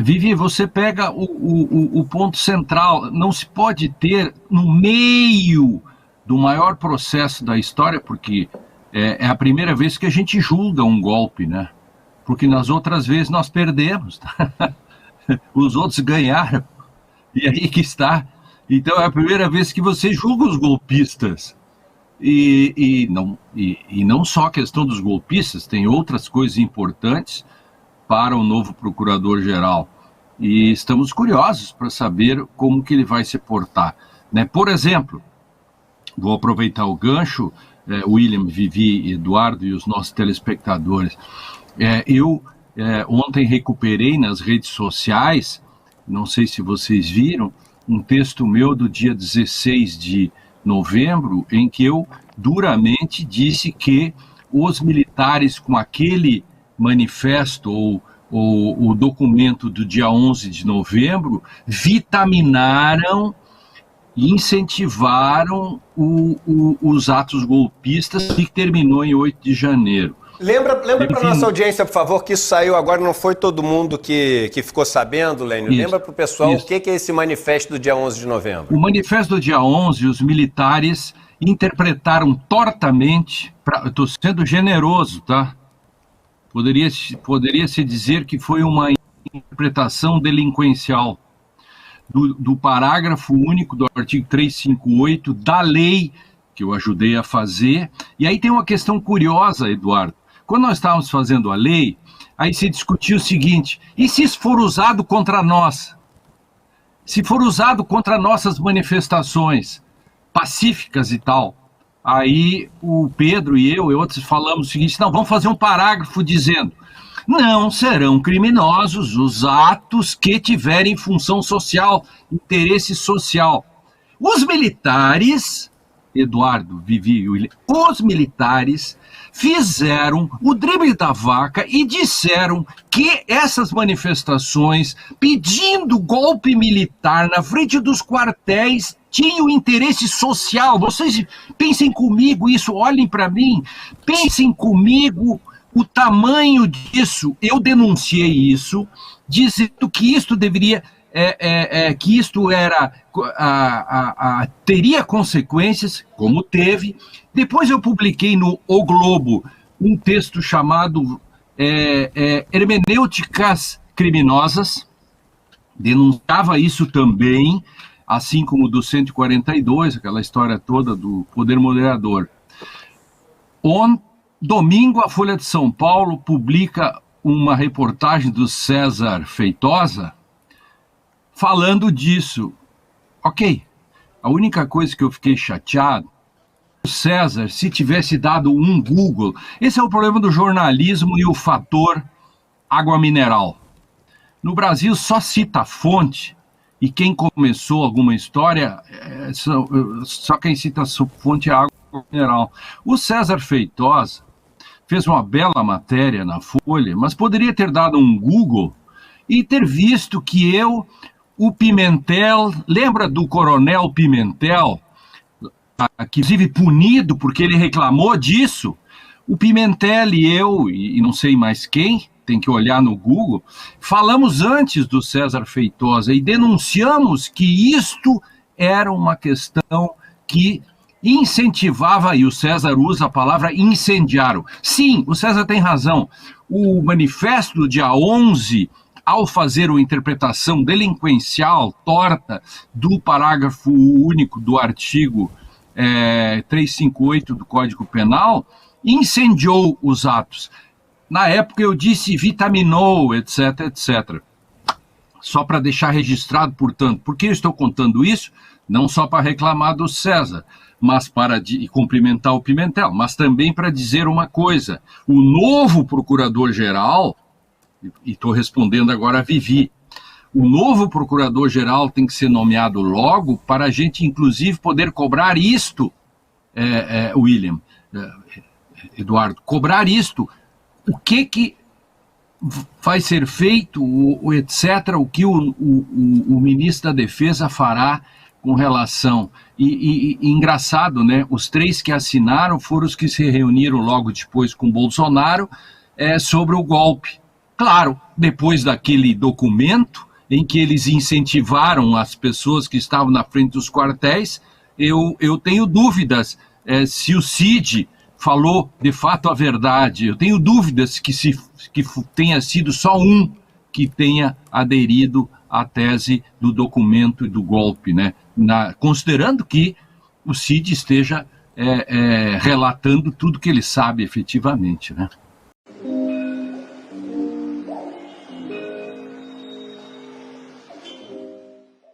Vivi, você pega o ponto central. Não se pode ter no meio do maior processo da história, porque é a primeira vez que a gente julga um golpe, né? Porque nas outras vezes nós perdemos, tá? Os outros ganharam, e aí que está. Então é a primeira vez que você julga os golpistas. E não só a questão dos golpistas, tem outras coisas importantes para o novo procurador-geral. E estamos curiosos para saber como que ele vai se portar, né? Por exemplo, vou aproveitar o gancho, William, Vivi, Eduardo e os nossos telespectadores. Eu ontem recuperei nas redes sociais, não sei se vocês viram, um texto meu do dia 16 de novembro, em que eu duramente disse que os militares, com aquele manifesto ou o documento do dia 11 de novembro, vitaminaram e incentivaram os atos golpistas, que terminou em 8 de janeiro. Lembra para a nossa audiência, por favor, que isso saiu agora, não foi todo mundo que ficou sabendo, Lênio? Lembra para o pessoal o que é esse manifesto do dia 11 de novembro? O manifesto do dia 11, os militares interpretaram tortamente, estou sendo generoso, tá? Poderia-se dizer que foi uma interpretação delinquencial do parágrafo único do artigo 358 da lei que eu ajudei a fazer. E aí tem uma questão curiosa, Eduardo. Quando nós estávamos fazendo a lei, aí se discutiu o seguinte: e se isso for usado contra nós? Se for usado contra nossas manifestações pacíficas e tal? Aí o Pedro e eu e outros falamos o seguinte: não, vamos fazer um parágrafo dizendo: não serão criminosos os atos que tiverem função social, interesse social. Os militares, Eduardo, Vivi e William, os militares fizeram o drible da vaca e disseram que essas manifestações pedindo golpe militar na frente dos quartéis tinham interesse social. Vocês pensem comigo isso, olhem para mim, pensem comigo o tamanho disso. Eu denunciei isso, dizendo que isto deveria, que isto era, teria consequências, como teve. Depois eu publiquei no O Globo um texto chamado Hermenêuticas Criminosas, denunciava isso também, assim como do 142, aquela história toda do poder moderador. Domingo, a Folha de São Paulo publica uma reportagem do César Feitosa falando disso. Ok, a única coisa que eu fiquei chateado, o César, se tivesse dado um Google, esse é o problema do jornalismo e o fator água mineral. No Brasil só cita a fonte, e quem começou alguma história, só quem cita a fonte é água mineral. O César Feitosa fez uma bela matéria na Folha, mas poderia ter dado um Google e ter visto que o Pimentel, lembra do Coronel Pimentel, que inclusive punido porque ele reclamou disso? O Pimentel e eu, e não sei mais quem, tem que olhar no Google, falamos antes do César Feitosa e denunciamos que isto era uma questão que incentivava, e o César usa a palavra incendiário. Sim, o César tem razão. O manifesto do dia 11, ao fazer uma interpretação delinquencial, torta, do parágrafo único do artigo 358 do Código Penal, incendiou os atos. Na época eu disse vitaminou, etc, etc. Só para deixar registrado, portanto, por que eu estou contando isso? Não só para reclamar do César, mas para cumprimentar o Pimentel, mas também para dizer uma coisa: o novo procurador-geral, e estou respondendo agora a Vivi, o novo procurador-geral tem que ser nomeado logo para a gente, inclusive, poder cobrar isto, William, Eduardo, cobrar isto, o que vai ser feito, etc., o que o ministro da Defesa fará com relação. E engraçado, né? Os 3 que assinaram foram os que se reuniram logo depois com Bolsonaro sobre o golpe. Claro, depois daquele documento em que eles incentivaram as pessoas que estavam na frente dos quartéis, eu tenho dúvidas se o Cid falou de fato a verdade. Eu tenho dúvidas que tenha sido só um que tenha aderido à tese do documento e do golpe, né? Considerando que o Cid esteja relatando tudo que ele sabe efetivamente, né?